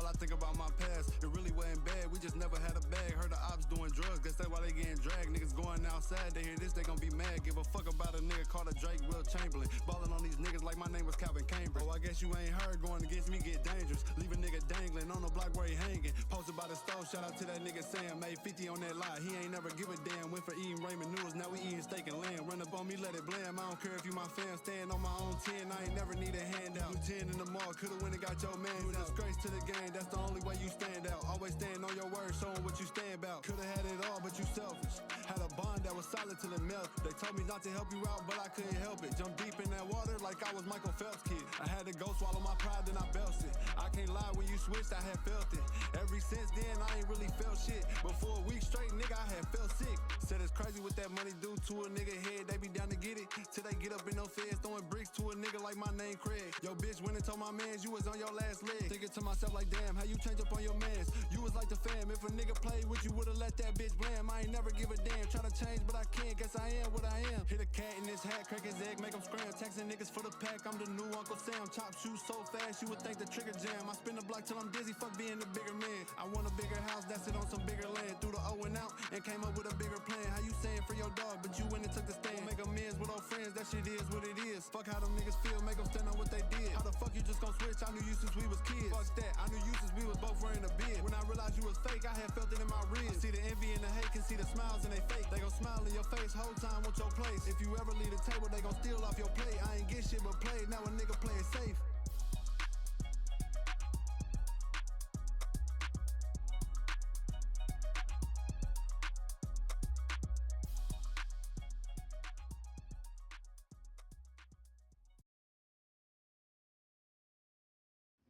while I think about my past. It really wasn't bad, we just never had a bag. Heard the ops doing drugs, guess that's why they getting dragged. Niggas going outside, they hear this, they gon' be mad. Give a fuck about a nigga called a Drake, Will Chamberlain. Ballin' on these niggas like my name was Calvin Cambridge. Oh, I guess you ain't heard, going against me get dangerous. Leave a nigga dangling on the block where he hanging. Posted by the stove, shout out to that nigga Sam. Made 50 on that lot, he ain't never give a damn. Went for eating ramen noodles, now we eating steak and lamb. Run up on me, let it blam. I don't care if you my fan, stand on my own 10. I ain't never need a handout. 10 in the mall, could've went and got your man. You a disgrace to the game, that's the only way you stand out. Always stand on your word, showing what you stand about. Could've had it all, but you selfish. Had a bond that was solid till it melted. They told me not to help you out, but I couldn't help it. Jumped deep in that water like I was Michael Phelps' kid. I had to go swallow my pride, then I belched it. I can't lie, when you switched, I had felt it. Ever since then, I ain't really felt shit. But for a week straight, nigga, I had felt sick. Said it's crazy what that money do to a nigga head. They be down to get it, till they get up in no feds, throwing bricks to a nigga like my name Craig. Yo, bitch went and told my mans you was on your last leg. Thinking to myself like, damn, how you change up on your mans? You was like the fam, if a nigga played with you, would've let that bitch blam. I ain't never give a damn, try to change, but I can't, guess I am what I am. Hit a cat in his hat, crack his egg, make him scram. Texting niggas for the pack, I'm the new Uncle Sam. Chop shoes so fast, you would think the trigger jam. I spin the block till I'm dizzy, fuck being the bigger man. I want a bigger house, that's it on some bigger land. Threw the O and out, and came up with a bigger plan. How you saying for your dog, but you went and took the stand. Make amends with old friends, that shit is what it is. Fuck how them niggas feel, make them stand on what they did. How the fuck you just gon' switch? I knew you since we was kids. Fuck that, I knew you since we was both wearing a beard. When I realized you was fake, I had felt it in my ribs. I see the envy and the hate, can see the smiles and they fake. They gon' smile in your face, whole time want your place. If you ever leave the table, they gon' steal off your plate. I ain't get shit but play, now a nigga play it safe.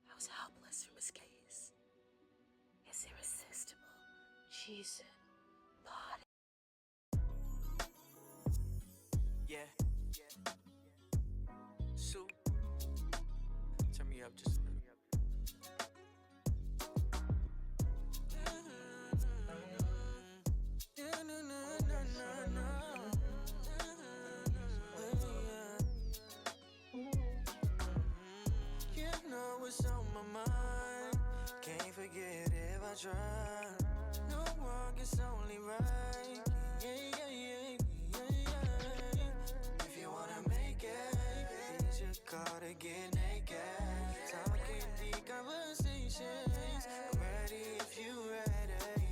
I was helpless from his gaze, his irresistible, cheesing body. Yeah. Sue, turn me up just a little. You know what's on my mind. Can't forget if I try. No wrong, it's only right. If you wanna make it, use your car to get naked. Talking deep conversations. I'm ready if you ready.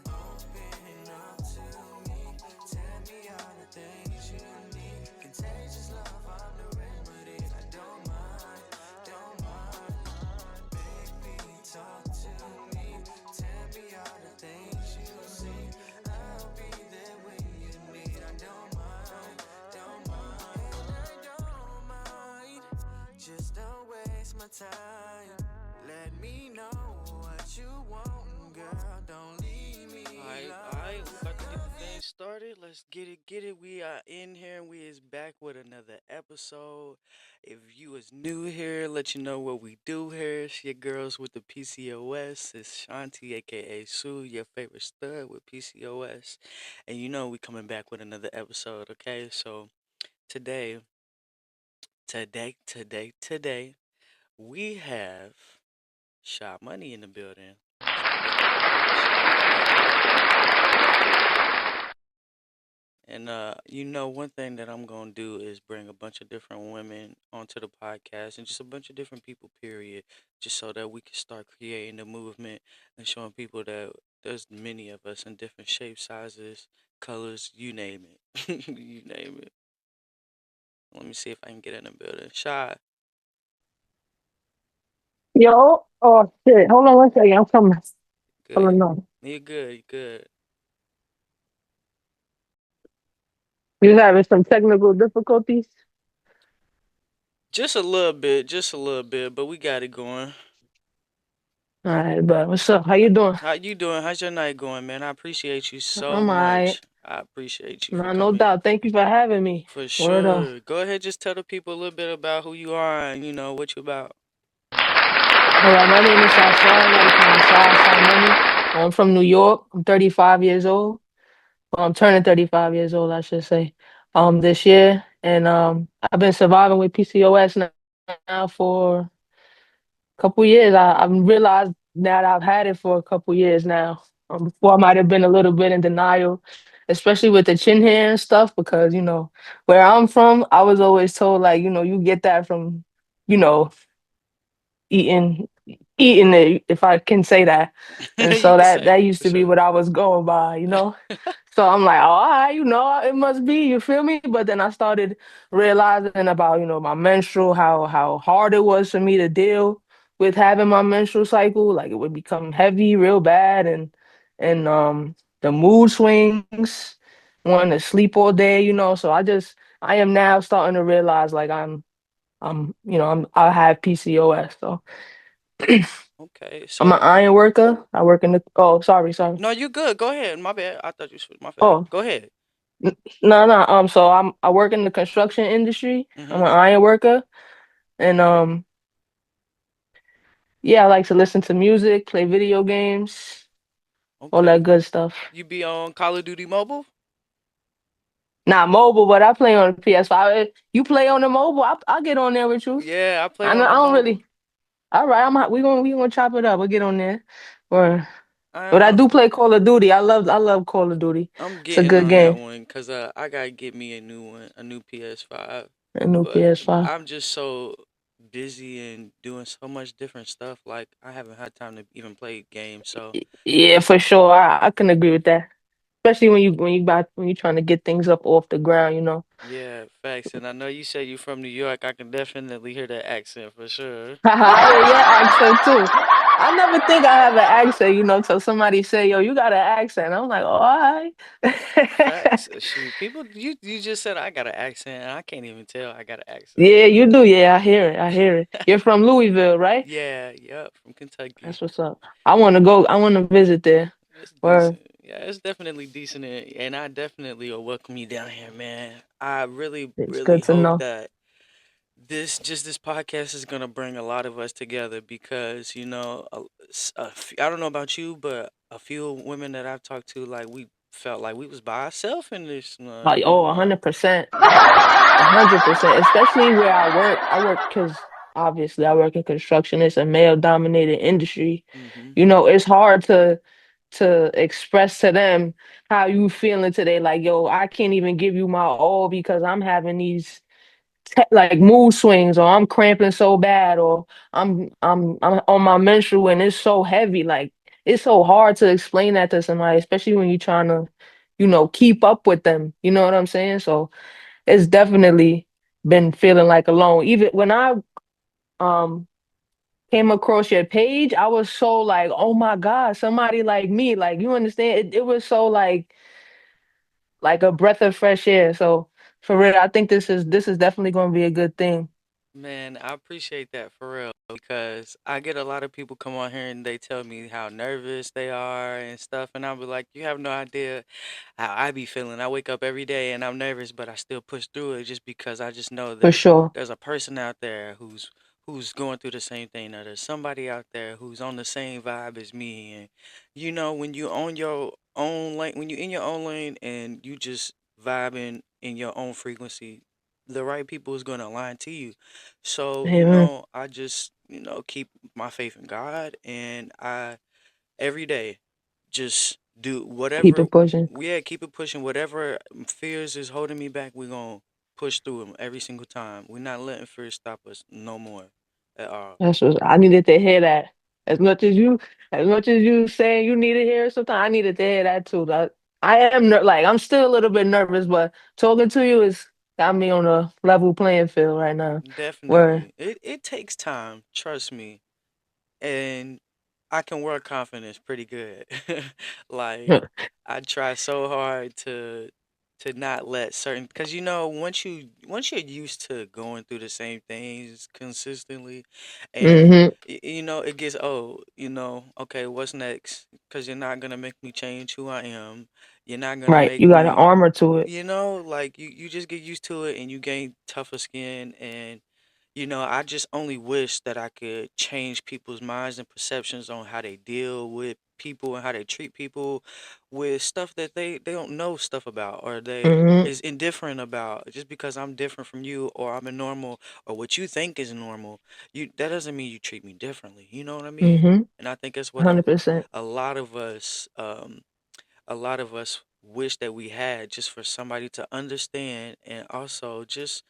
Open up to me. Tell me all the things you need. Contagious love, I'm the remedy. I don't mind. Baby, talk to me. Tell me all the things you see. I'll be there when you need. I don't mind. And I don't mind. Just don't waste my time. Let me know what you want, girl. Don't leave me Alright, we about to get the thing started. Let's get it. We are in here and we is back with another episode. If you is new here, let you know what we do here. It's your girls with the PCOS. It's Shanti, aka Sue, your favorite stud with PCOS. And you know we coming back with another episode, okay? So today, we have Shot Money in the building. And one thing that I'm gonna do is bring a bunch of different women onto the podcast and just a bunch of different people, period, just so that we can start creating a movement and showing people that there's many of us in different shapes, sizes, colors, you name it. You name it. Let me see if I can get in the building. Shot. Yo, oh shit. Hold on one second. I'm coming. Good. No. You good. You having some technical difficulties? Just a little bit, but we got it going. All right, but what's up? How you doing? How you doing? How's your night going, man? I appreciate you so I'm much. alright. I appreciate you for No coming. doubt. Thank you for having me. For Word up. sure. Go ahead, just tell the people a little bit about who you are and what you about. All right, my name is Shy Money. I'm from New York. I'm 35 years old. Well, I'm turning 35 years old, I should say, this year. And I've been surviving with PCOS now for a couple years. I realized now that I've had it for a couple years now. Before I might have been a little bit in denial, especially with the chin hair and stuff, because where I'm from, I was always told like you get that from you know eating eating it, if I can say that. And You so can that say it used for to be sure. what I was going by. So I'm like, oh, all right, it must be, you feel me? But then I started realizing about, my menstrual, how hard it was for me to deal with having my menstrual cycle. Like it would become heavy real bad, and the mood swings, wanting to sleep all day. So I am now starting to realize like I have PCOS. So Okay, I'm an so iron worker. I work in the oh, sorry. no, you good. Go ahead. My bad. I thought you was my bad. Oh, Go ahead. no. So I work in the construction industry. I'm Mhm. an iron worker, and yeah, I like to listen to music, play video games, all that Okay. good stuff. You be on Call of Duty Mobile? Not mobile, but I play on PS5. You play on the mobile? I'll get on there with you. Yeah, I play I know on I the don't mobile. really. All right, we gonna chop it up. We'll get on there. Or but I I do play Call of Duty. I love Call of Duty. I'm It's a getting good on that game. one because I gotta get me a new one, a new PS5. A new But PS5. I'm just so busy and doing so much different stuff. Like I haven't had time to even play games. So Yeah, for sure. I can agree with that. Especially when you're trying to get things up off the ground. yeah, facts. And I know you say you from New York. I can definitely hear that accent for sure. I hear your accent too. I never think I have an accent, till somebody say, "Yo, you got an accent." I'm like, "Oh, all right." Facts. Shoot, people, you just said I got an accent, and I can't even tell I got an accent. Yeah, you do. Yeah, I hear it. I hear it. You're from Louisville, right? Yeah, yep, from Kentucky. That's what's up. I want to go. I want to visit there. It's Or decent. Yeah, it's definitely decent, and I definitely will welcome you down here, man. I really, it's really good to hope know. that this podcast is gonna bring a lot of us together because I don't know about you, but a few women that I've talked to, like we felt like we was by ourselves in this one, Like, oh, 100%. 100%, especially where I work. I work because obviously I work in construction. It's a male-dominated industry. Mhm. It's hard to express to them how you feeling today. Like, yo, I can't even give you my all because I'm having these like mood swings, or I'm cramping so bad, or I'm on my menstrual and it's so heavy. Like, it's so hard to explain that to somebody, especially when you're trying to, keep up with them. You know what I'm saying? So it's definitely been feeling like alone. Even when I um came across your page, I was so like, oh my God, somebody like me. Like, you understand? It was so like a breath of fresh air. So for real, I think this is definitely going to be a good thing. Man, I appreciate that for real because I get a lot of people come on here and they tell me how nervous they are and stuff, and I'll be like, you have no idea how I be feeling. I wake up every day and I'm nervous, but I still push through it just because I just know For that sure. there's a person out there who's going through the same thing. Or there's somebody out there who's on the same vibe as me, and when you own your own lane, when you in your own lane and you just vibing in your own frequency, the right people is going to align to you. So, Amen. I just, keep my faith in God, and I every day just do Keep whatever. it pushing. Yeah, keep it pushing. Whatever fears is holding me back, we're going to push through them every single time. We're not letting fear stop us no more at all. That's what I needed to hear that. As much as you saying you need to hear it sometimes, I needed to hear that too. I am like I'm still a little bit nervous, but talking to you is got me on a level playing field right now. Where Definitely. It takes time, trust me. And I can work confidence pretty good. Like I try so hard to not let certain because once you're used to going through the same things consistently, and hmm it gets old. Okay, what's next? Because you're not gonna make me change who I am. You're not gonna right, make you got an me, armor to it. like you just get used to it and you gain tougher skin. And I just only wish that I could change people's minds and perceptions on how they deal with people and how they treat people with stuff that they don't know stuff about, or they Mhm. is indifferent about. Just because I'm different from you, or I'm a normal, or what you think is normal, you that doesn't mean you treat me differently. You know what I mean? Mhm. And I think that's what 100%. a lot of us a lot of us wish that we had, just for somebody to understand, and also just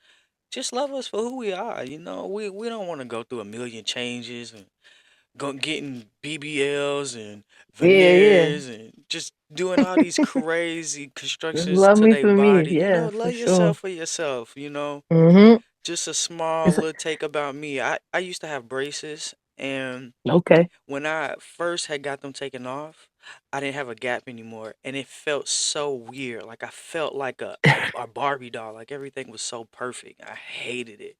love us for who we are. We don't want to go through a million changes and getting BBLs and Yeah, yeah. veneers and just doing all these crazy Just constructions love to me their for me. body. Yeah, for Love sure. yourself for yourself. Mhm. Just a small It's little take about me. I used to have braces, and okay. when I first had got them taken off, I didn't have a gap anymore, and it felt so weird. Like I felt like a Barbie doll. Like everything was so perfect. I hated it.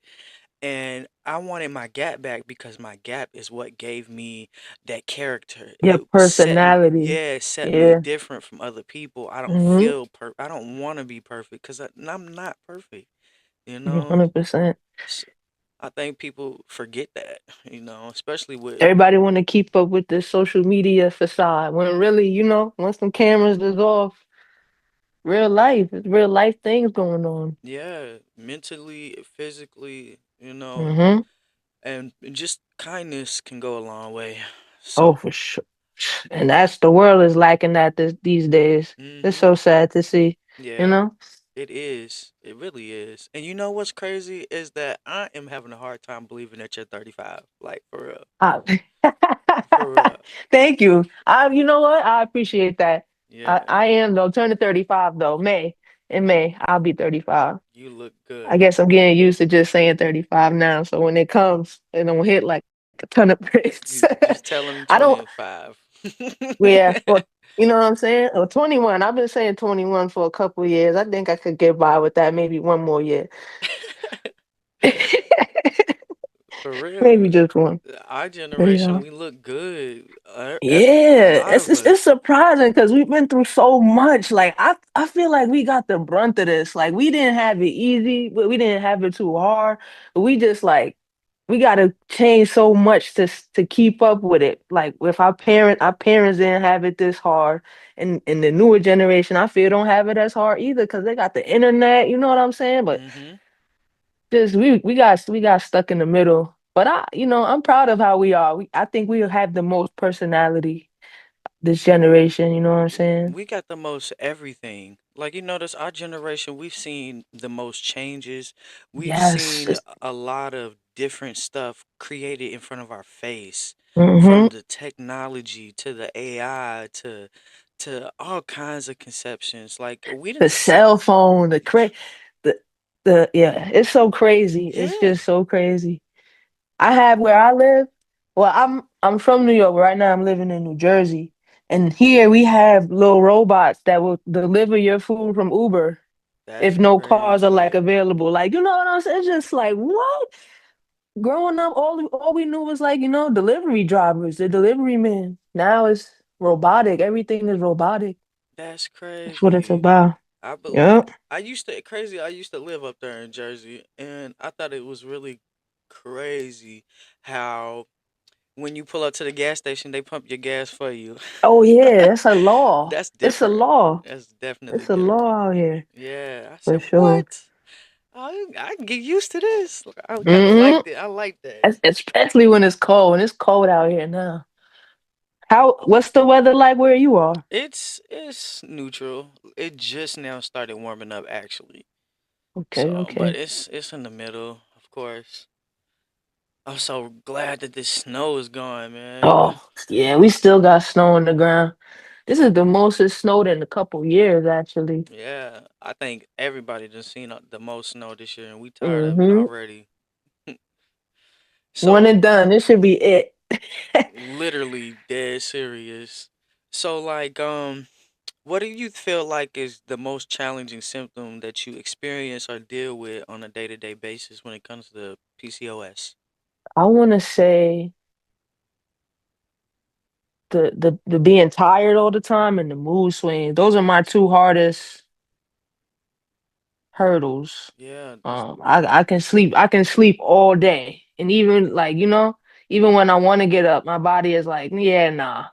And I wanted my gap back because my gap is what gave me that character. Your personality. Yeah, it set me Yeah. different from other people. Mhm. I don't want to be perfect because I'm not perfect, you know? 100%. S I think people forget that, especially with, Everybody want to keep up with this social media facade when really, once some cameras is off, real life things going on. yeah, mentally, physically, Mhm. and just kindness can go a long way. Oh, So, for sure. And that's the world is lacking that these days. It's mhm. so sad to see, you Yeah. know? It is. It really is. And you know what's crazy is that I am having a hard time believing that you're 35. Like, for real. Ah. For real. Thank you. You know what? I appreciate that. Yeah. I am though, turning 35 though. In May, I'll be 35. You look I good. guess I'm getting used to just saying 35 now. So when it comes, it don't hit like a ton of bricks. You just I tell them you're don't, 25. yeah, for, you know what I'm saying? Or 21. I've been saying 21 for a couple of years. I think I could get by with that maybe one more year. For real. Maybe just one. Our But generation, we look good. A yeah, lot of it's us. surprising because we've been through so much. Like I feel like we got the brunt of this. Like we didn't have it easy, but we didn't have it too hard. But we just like we got to change so much to keep up with it. Like with our parents didn't have it this hard, and the newer generation, I feel don't have it as hard either because they got the internet. You know what I'm saying? But Hmm. just we got stuck in the middle. But I'm proud of how we are. I think we have the most personality this generation, you know what I'm saying? We got the most everything. Like, notice our generation, we've seen the most changes. We've Yes. seen a lot of different stuff created in front of our face, Mm-hmm. from the technology to the AI to all kinds of conceptions. Like, we The didn't see. cell phone, the yeah, it's so crazy. It's Yeah, just so crazy. I have where I live. Well, I'm from New York. Right now I'm living in New Jersey. And here we have little robots that will deliver your food from Uber that's if no cars are like crazy. available. Like, you know what I'm saying? It's just like, what? Growing up, all we knew was like, delivery drivers, the delivery men. Now it's robotic. Everything is robotic. That's That's what it's crazy. about. I believe Yep. I used to live up there in Jersey, and I thought it was really crazy how when you pull up to the gas station, they pump your gas for you. Oh yeah, that's a law. That's It's a different. law. That's definitely It's a law different. out here Yeah, I for said, sure. what? I can get used to this. I kind of Hmm. liked it. I like that. Especially when it's cold. When it's cold out here now. What's the weather like where you are? It's neutral. It just now started warming up actually. Okay, So, but okay. it's in the middle, of course. I'm so glad that this snow is gone, man. Oh, yeah, we still got snow on the ground. This is the most it snowed in a couple years, actually. Yeah, I think everybody just seen the most snow this year, and we tired of it Hmm. already. One So, and done. This should be it. literally dead serious. So, like, what do you feel like is the most challenging symptom that you experience or deal with on a day-to-day basis when it comes to PCOS? I want to say the being tired all the time and the mood swings. Those are my two hardest hurdles. Yeah, I can sleep all day, and even like even when I want to get up, my body is like, yeah, nah.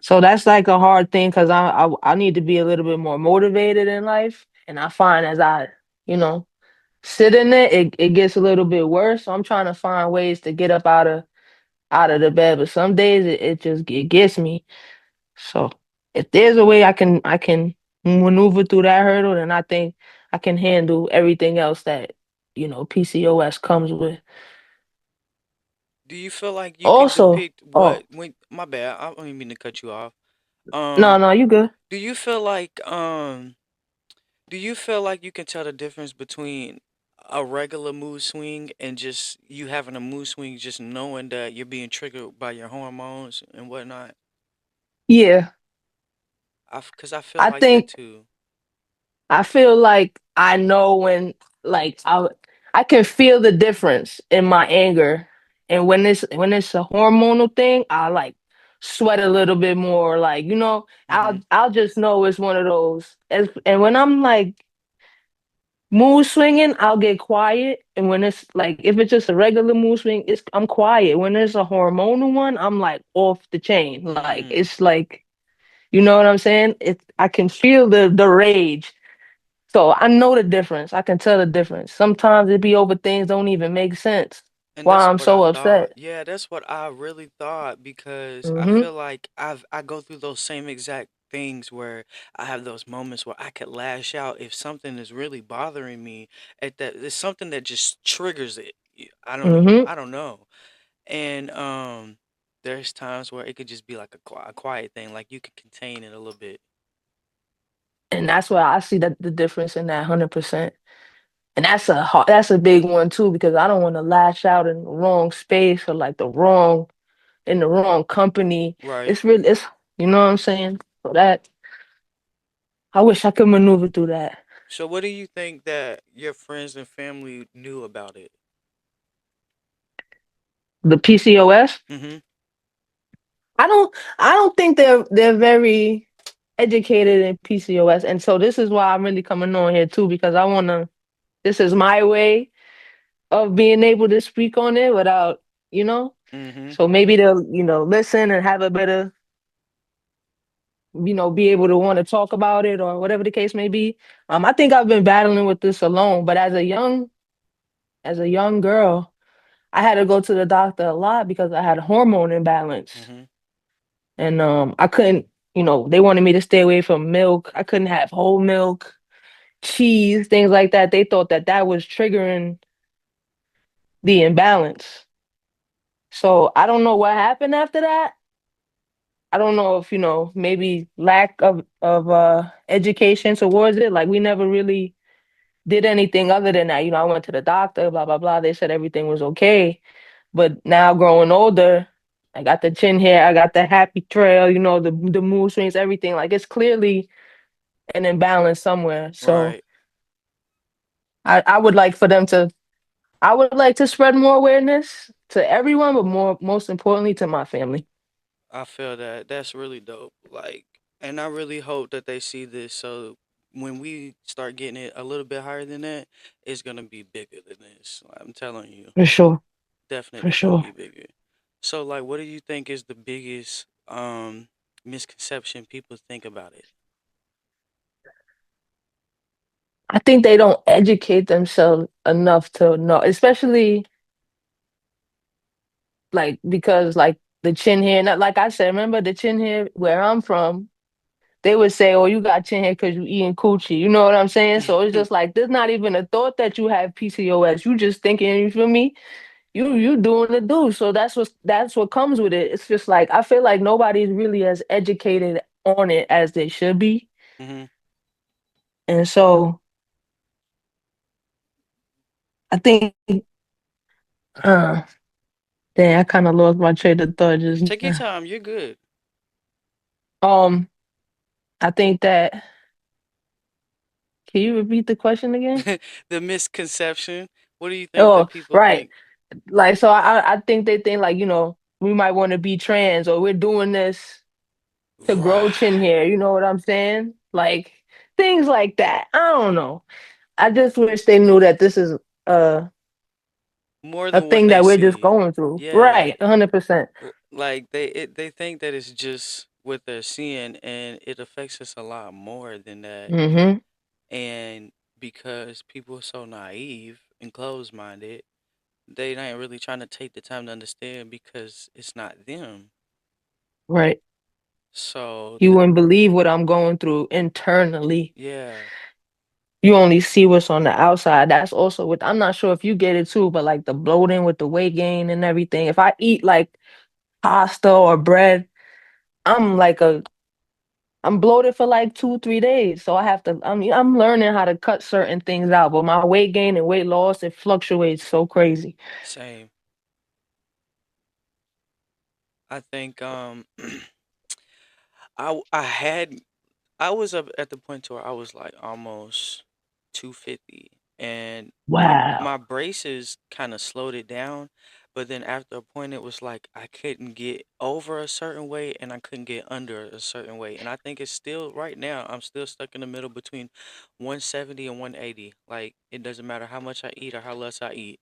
So that's like a hard thing because I need to be a little bit more motivated in life, and I find as I you know sit in it gets a little bit worse. So I'm trying to find ways to get up out of the bed, but some days it gets me. So if there's a way I can maneuver through that hurdle, then I think I can handle everything else that PCOS comes with. Do you feel like you could Also, depict oh what when my bad, I don't even mean to cut you off. no Um, no you good. do you feel like do you feel like you can tell the difference between a regular mood swing and just you having a mood swing just knowing that you're being triggered by your hormones and whatnot? Yeah, Cause I feel I like that think too. I feel like I know when like I can feel the difference in my anger, and when it's a hormonal thing, I like sweat a little bit more. Like Mhm. I'll just know it's one of those. And when I'm like mood swinging, I'll get quiet. And when it's like if it's just a regular mood swing, I'm quiet. When there's a hormonal one, I'm like off the chain. Like Mm. it's like what I'm saying? I can feel the rage. So I know the difference. I can tell the difference. Sometimes it be over things don't even make sense. And Why that's I'm what I so thought. upset. Yeah, that's what I really thought because I Hmm. feel like I go through those same exact things where I have those moments where I could lash out if something is really bothering me at that it's something that just triggers it. Hmm. I don't know. And there's times where it could just be like a quiet thing like you could contain it a little bit. And that's why I see that the difference in that 100%. And that's a big one too because I don't want to lash out in the wrong space or like in the wrong company. Right. It's you know what I'm saying. So that I wish I could maneuver through that. So what do you think that your friends and family knew about it? The PCOS. Mhm. I don't I don't think they're very educated in PCOS. And so this is why I'm really coming on here too, because this is my way of being able to speak on it without, you know. Mhm. So maybe they'll, listen and have a better, be able to want to talk about it or whatever the case may be. I think I've been battling with this alone, but as a young girl, I had to go to the doctor a lot because I had a hormone imbalance. Mhm. And I couldn't, they wanted me to stay away from milk. I couldn't have whole milk, cheese, things like that. They thought that that was triggering the imbalance. So I don't know what happened after that. I don't know if, maybe lack of education towards it. Like we never really did anything other than that. I went to the doctor, blah, blah, blah. They said everything was okay. But now growing older, I got the chin hair, I got the happy trail, the mood swings, everything. Like it's clearly an imbalance somewhere. So Right. I would like for them to I would like to spread more awareness to everyone, but most importantly to my family. I feel that. That's really dope. Like, and I really hope that they see this so when we start getting it a little bit higher than that, it's gonna be bigger than this. I'm telling you, For sure. For definitely gonna sure. be bigger. So, like, what do you think is the biggest misconception people think about it? I think they don't educate themselves enough to know, especially like because like the chin hair, not like I said, remember the chin hair where I'm from, they would say, "Oh, you got chin hair because you eating coochie." You know what I'm saying? So it's just like there's not even a thought that you have PCOS. You just thinking, you feel me? You doing the do. So that's what comes with it. It's just like I feel like nobody's really as educated on it as they should be. Hmm. And so I think uh dang, I kind of lost my train of thought just Take your now. time. You're good. Um, I think that can you repeat the question again? The misconception. What do you think Oh, that people right. think? Like so I think they think like, we might want to be trans or we're doing this to grow chin Right. hair, you know what I'm saying? Like things like that. I don't know. I just wish they knew that this is uh More a than what thing they that we're just see. going through. Yeah. Right, 100%. Like they think that it's just what they're seeing, and it affects us a lot more than that. Mm-hmm. And because people are so naive and closed-minded, they ain't really trying to take the time to understand because it's not them. Right. So You wouldn't believe what I'm going through internally. yeah, You only see what's on the outside. That's also with, I'm not sure if you get it too, but like the bloating with the weight gain and everything. If I eat like pasta or bread, I'm like a I'm bloated for like 2, 3 days. So I have to I'm learning how to cut certain things out. But my weight gain and weight loss, it fluctuates so crazy. same. I think I had I was up at the point to where I was like almost 250, and my Wow. braces kind of slowed it down, but then after a point it was like I couldn't get over a certain weight and I couldn't get under a certain weight. And I think it's still right now I'm still stuck in the middle between 170 and 180. Like it doesn't matter how much I eat or how less I eat.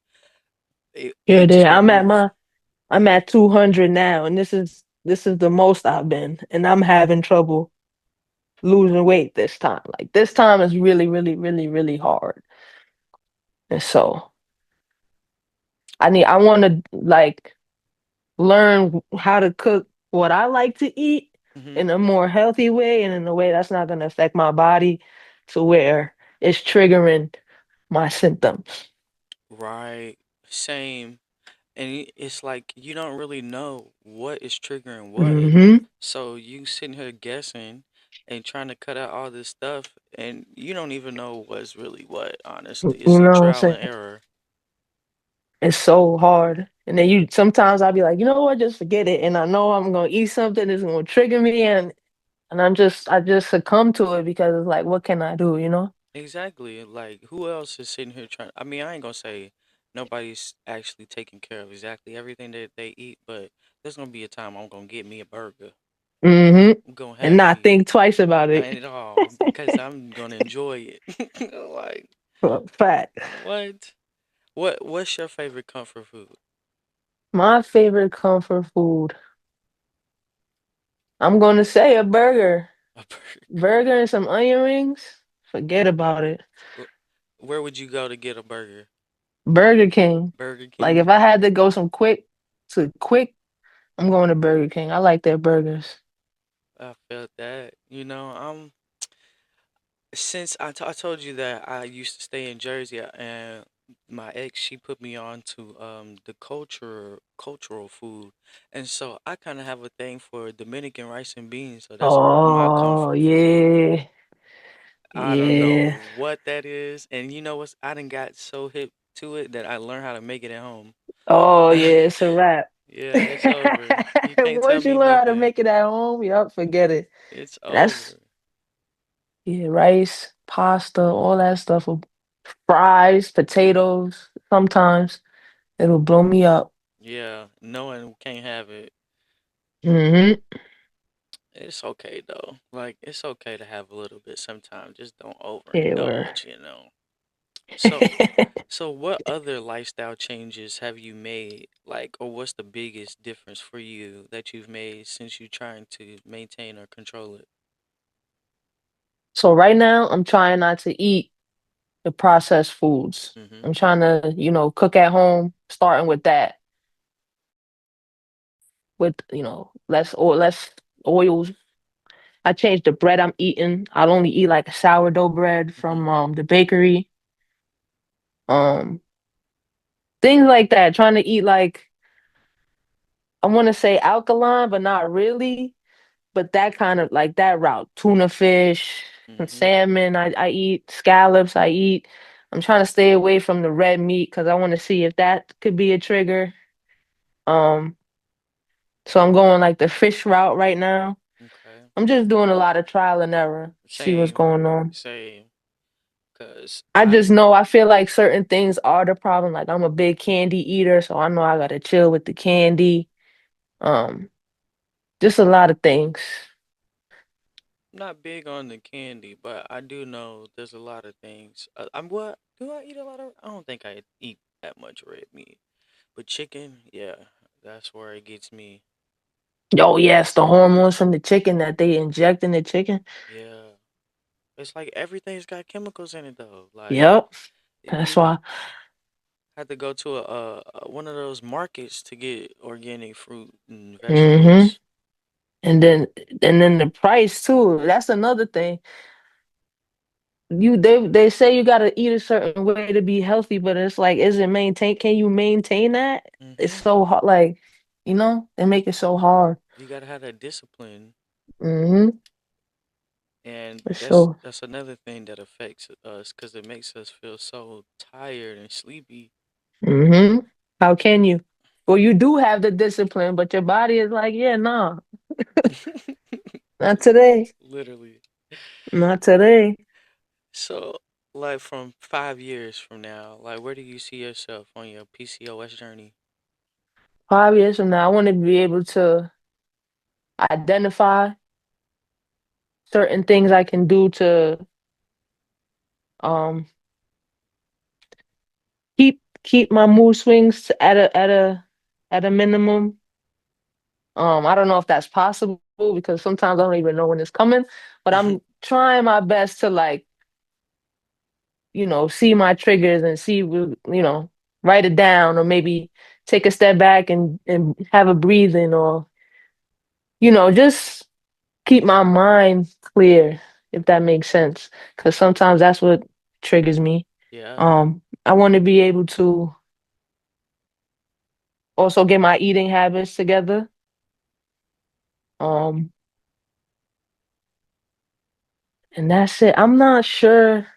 Yeah, It just there. won't move. I'm at 200 now, and this is the most I've been, and I'm having trouble losing weight this time. Like this time is really, really, really, really hard. And so I want to like learn how to cook what I like to eat Mhm. in a more healthy way and in a way that's not going to affect my body to where it's triggering my symptoms. Right. Same. And it's like you don't really know what is triggering what. Hmm. So you sitting here guessing and trying to cut out all this stuff, and you don't even know what's really what, honestly. You It's a know what I'm trial saying? and error. It's so hard. And then you sometimes I'll be like, you know what, just forget it. And I know I'm gonna eat something that's gonna trigger me and I just succumb to it because it's like, what can I do, you know? Exactly. Like, who else is sitting here trying? I mean, I ain't gonna say nobody's actually taking care of exactly everything that they eat, but there's gonna be a time I'm gonna get me a burger. Hmm. I'm gonna And have not me. think twice about Not it. at all, because I'm gonna enjoy it. Like, Fact. what? What's your favorite comfort food? My favorite comfort food, I'm gonna say a burger. A burger. Burger and some onion rings. Forget about it. Wh- Where would you go to get a burger? Burger King. Burger Like if King? I had to go some quick, I'm going to Burger King. I like their burgers. I felt that. Since I told you that I used to stay in Jersey, and my ex, she put me on to the cultural food. And so I kind of have a thing for Dominican rice and beans, so that's my Oh comfort food. yeah. I don't know Yeah. what that is. And you know what? I done got so hip to it that I learned how to make it at home. Oh yeah, it's a wrap. Yeah, it's over. You can't tell Once you me learn how to nothing. make it at home, yup, forget it. It's That's over. yeah, rice, pasta, all that stuff. Fries, potatoes. Sometimes it'll blow me up. Yeah, no one can't have it. Hmm. It's okay though. Like it's okay to have a little bit sometimes. Just don't Yeah, we're overindulge. So what other lifestyle changes have you made? Like, or what's the biggest difference for you that you've made since you trying to maintain or control it? So right now I'm trying not to eat the processed foods. Mm-hmm. I'm trying to, cook at home, starting with that, with, less oils. I changed the bread I'm eating. I'll only eat like sourdough bread Mm-hmm. from the bakery. Um, Things like that. Trying to eat like I want to say alkaline, but not really. But that kind of like that route. Tuna fish, and Mm-hmm. salmon. I eat scallops. I eat. I'm trying to stay away from the red meat because I want to see if that could be a trigger. Um, so I'm going like the fish route right now. Okay. I'm just doing a lot of trial and error. See what's Same. going on. Same. Cause I I just know I feel like certain things are the problem. Like I'm a big candy eater, so I know I gotta chill with the candy. Um, just a lot of things. not big on the candy, but I do know there's a lot of things. I'm what do I eat a lot of? I don't think I eat that much red meat, but chicken, yeah, that's where it gets me. Oh yes, the hormones from the chicken that they inject in the chicken. Yeah, it's like everything's got chemicals in it though. Like Yep. That's you why. had to go to one of those markets to get organic fruit and hmm vegetables. And then the price too. That's another thing. They say you gotta eat a certain way to be healthy, but it's like, is it maintain? Can you maintain that? It's Hmm. so hard. Like, they make it so hard. You gotta have that discipline, hmm and For that's sure. that's another thing that affects us because it makes us feel so tired and sleepy. hmm How can you? Well, you do have the discipline, but your body is like, yeah, nah, not today, Literally. not today. So, like from 5 years from now, like where do you see yourself on your PCOS journey? 5 years from now, I want to be able to identify certain things I can do to um keep my mood swings at a minimum. I don't know if that's possible because sometimes I don't even know when it's coming, but I'm trying my best to, like, see my triggers and see, write it down, or maybe take a step back and have a breathing, or, just keep my mind clear, if that makes sense. Because sometimes that's what triggers me. Yeah. I want to be able to also get my eating habits together. Um, and that's it. I'm not sure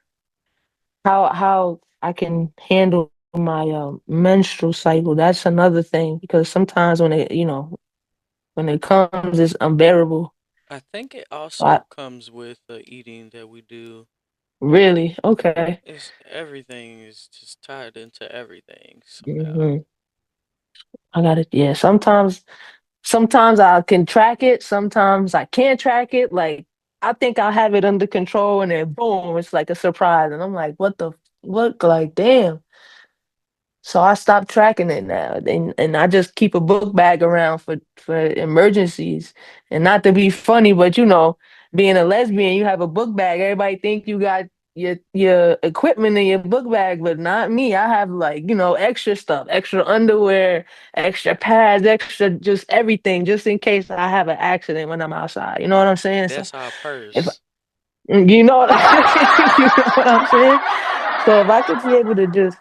how I can handle my menstrual cycle. That's another thing, because sometimes when it comes, it's unbearable. I think it So I also comes with the eating that we do. really okay. It's everything is just tied into everything somehow. hmm I got it. Yeah. Sometimes I can track it. Sometimes I can't track it. Like, I think I have it under control, and then boom, it's like a surprise, and I'm like, what? Like, damn. So I stopped tracking it now, and I just keep a book bag around for emergencies. And not to be funny, but being a lesbian, you have a book bag. Everybody think you got your equipment in your book bag, but not me. I have, like, extra stuff, extra underwear, extra pads, extra just everything, just in case I have an accident when I'm outside. You know what I'm saying? So That's our if purse. you know what you know what I'm saying. So if I could be able to just,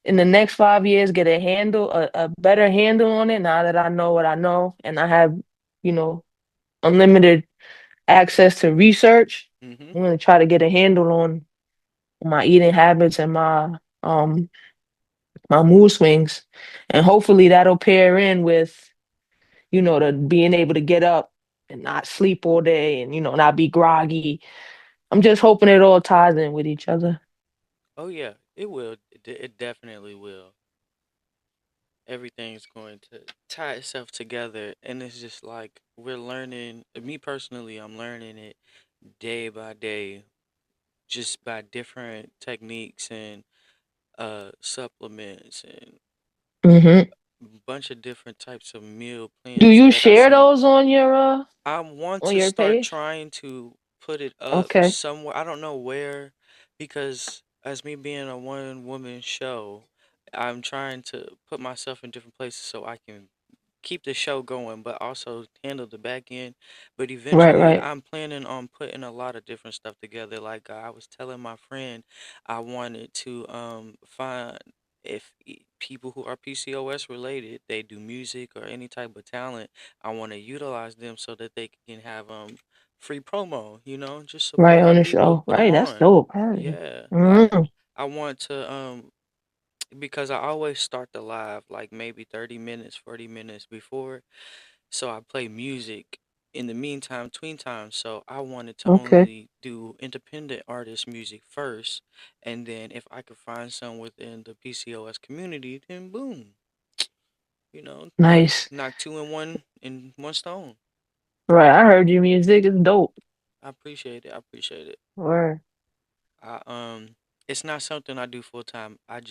in the next 5 years, get a better handle on it, now that I know what I know, and I have, you know, unlimited access to research. Hmm. I'm gonna try to get a handle on my eating habits and my mood swings, and hopefully that'll pair in with, the being able to get up and not sleep all day, and not be groggy. I'm just hoping it all ties in with each other. Oh yeah, it will. It definitely will. Everything's going to tie itself together, and it's just like we're learning. Me personally, I'm learning it day by day, just by different techniques and supplements and hmm a bunch of different types of meal Do plans you that I share see. those on your I want on to your start page? trying to put it up Okay. somewhere. I don't know where, because as me being a one woman show, I'm trying to put myself in different places so I can keep the show going, but also handle the back end. But Right, eventually, right. I'm planning on putting a lot of different stuff together. Like I was telling my friend, I wanted to find if people who are PCOS related, they do music or any type of talent. I want to utilize them so that they can have free promo. Just Right, support how on the people show. come Right, that's on. dope. Right. Yeah, Mm, I want to because I always start the live like maybe 30 minutes, 40 minutes before. So I play music in the meantime, tween time. So I wanted to okay. only do independent artist music first. And then if I could find some within the PCOS community, then boom, you know, Nice. knock two in one stone. Right, I heard your music is dope. I appreciate it. I appreciate it. Or I it's not something I do full time. I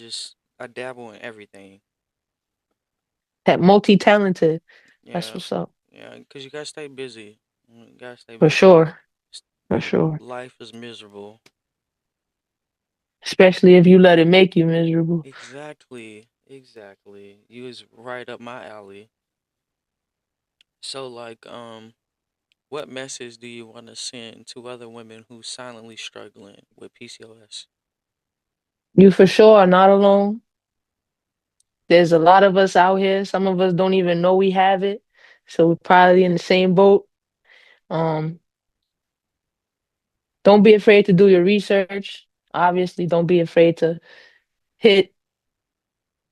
dabble in everything. that multi-talented. That's Yeah. what's up. Yeah, because you gotta stay busy. You gotta stay For busy. sure. S- For sure. Life is miserable. Especially if you let it make you miserable. Exactly. Exactly. You was right up my alley. So like, what message do you want to send to other women who silently struggling with PCOS? You for sure are not alone. There's a lot of us out here. Some of us don't even know we have it. So we're probably in the same boat. Um, don't be afraid to do your research. Obviously, don't be afraid to hit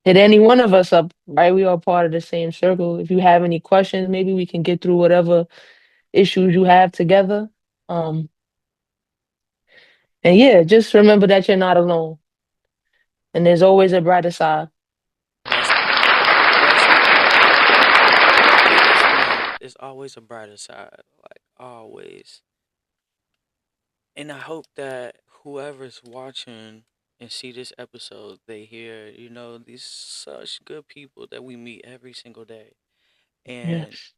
hit any one of us up, right? We are part of the same circle. If you have any questions, maybe we can get through whatever issues you have together. Um, and yeah, just remember that you're not alone. And there's always a brighter side. That's that's yes, man. There's always a brighter side, like always. And I hope that whoever's watching and see this episode, they hear, these such good people that we meet every single day. And Yes,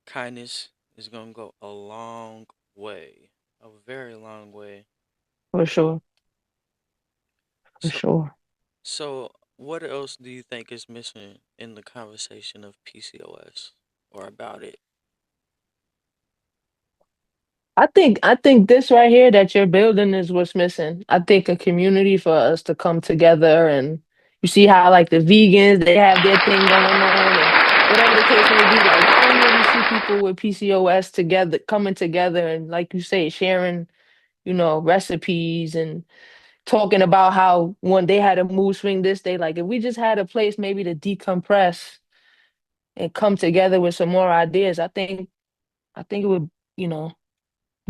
kindness is gonna go a long way, a very long way. for sure. For So, sure. so what else do you think is missing in the conversation of PCOS or about it? I think this right here that you're building is what's missing. I think a community for us to come together, and you see how like the vegans, they have their thing going on and whatever the case may be. Like I don't really see people with PCOS together coming together and like you say, sharing, recipes and talking about how one they had a mood swing this day. Like if we just had a place maybe to decompress and come together with some more ideas, I think it would, you know,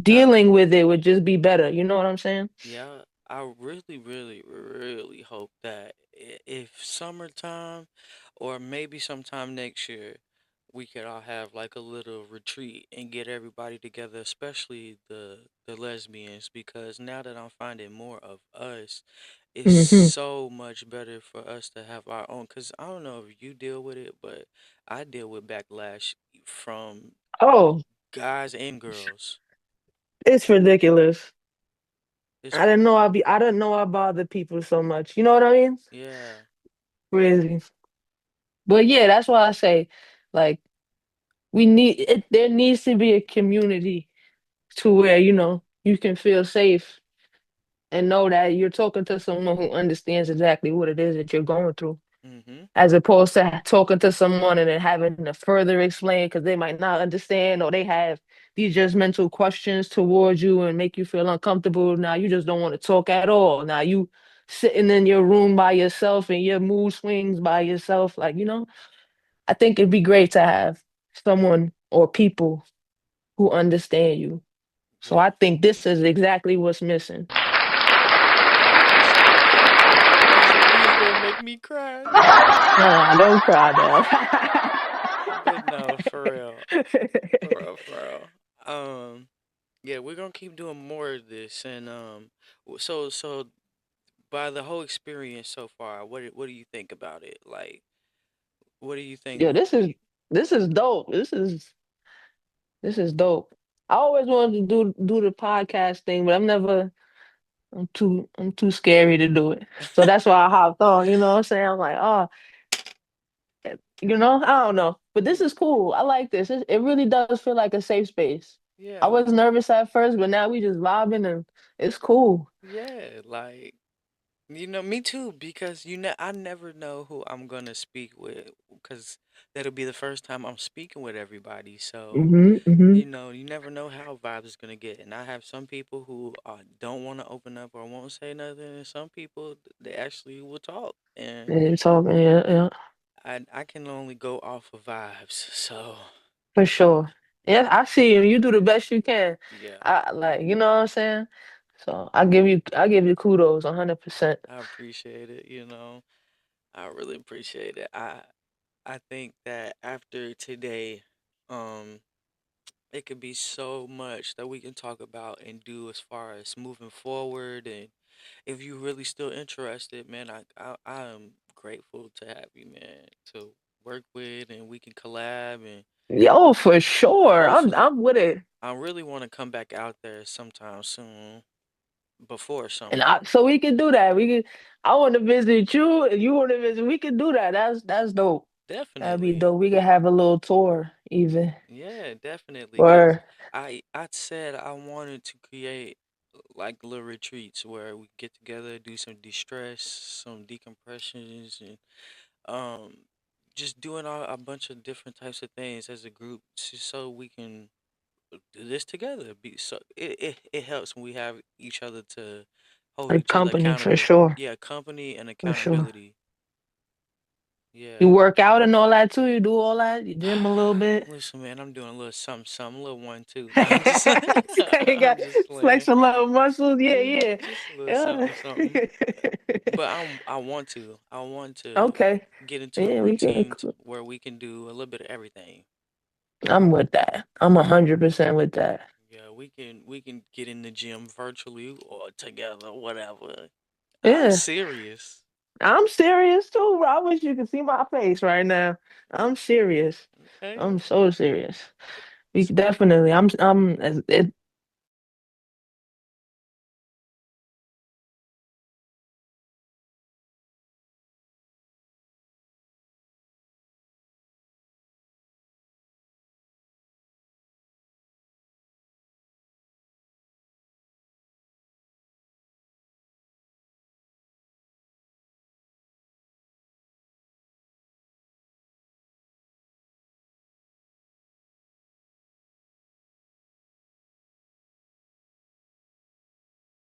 I, dealing with it would just be better. You know what I'm saying? yeah, I really, really, really hope that if summertime or maybe sometime next year, we could all have like a little retreat and get everybody together, especially the lesbians, because now that I'm finding more of us, it's Hmm. so much better for us to have our own. Because I don't know if you deal with it, but I deal with backlash from Oh, guys and girls. it's ridiculous. It's I didn't know I bother people so much. You know what I mean? yeah. Crazy. But yeah, that's why I say, like, there needs to be a community to where, you can feel safe and know that you're talking to someone who understands exactly what it is that you're going through, Mhm. as opposed to talking to someone and then having to further explain because they might not understand or they have these judgmental questions towards you and make you feel uncomfortable. Now you just don't want to talk at all. Now you sitting in your room by yourself and your mood swings by yourself. Like, I think it'd be great to have someone or people who understand you. So I think this Definitely. is exactly what's missing. I appreciate that. You was gonna make me cry. Nah, don't cry now. But no, for real. For real, for real. Yeah, we're gonna keep doing more of this and so by the whole experience so far, what do you think about it? Like what do you think Yeah, this is dope. This is dope. I always wanted to do the podcast thing, but I'm too scary to do it. So that's why I hopped on, you know what I'm saying? I'm like, oh, I don't know. But this y- is cool. I like this. It really does feel like a safe space. I yeah, was nervous at first, but now we just vibing and it's cool. yeah, like me too, because I never know who I'm gonna speak with, because that'll be the first time I'm speaking with everybody. So, Hmm. Hmm. you never know how vibes is gonna get. And I have some people who don't want to open up or won't say nothing, and some people they actually will talk. And And talking, yeah, yeah, I can only go off of vibes. So, for sure. Yeah, I see you. You do the best you can. yeah, I like, you know what I'm saying? So I give you kudos 100%. I appreciate it. I really appreciate it. I think that after today, um. it could be so much that we can talk about and do as far as moving forward. And if you really still interested, man, I am grateful to have you, man, to work with, and we can collab and Yo, for sure. Hopefully, I'm with it. I really want to come back out there sometime soon before And summer. so we can do that. We can. I want to visit you, and you want to visit. We can do that. That's dope. That'd be Definitely. dope. We can have a little tour even. Yeah, definitely. Cause Or I said I wanted to create like little retreats where we get together, do some de-stress, some decompressions, and um, just doing a bunch of different types of things as a group, so we can do this together. It helps when we have each other to hold like each other company for accountable. sure. Yeah, company and For sure. accountability. You Yeah. work out and all that too. You do all that. You gym a little bit. Listen, man, I'm doing a little something, something, a little one too. No, I'm just, You I'm got just playing. flex a little muscles. Yeah, yeah. Just a little Yeah. something, something. But I want to Okay. get into a Yeah, we can. routine where we can do a little bit of everything. I'm with that. I'm 100% with that. Yeah, we can get in the gym virtually or together, whatever. I'm Yeah. serious. I'm serious too, bro. I wish you could see my face right now. I'm serious. Okay. I'm so serious. We could definitely.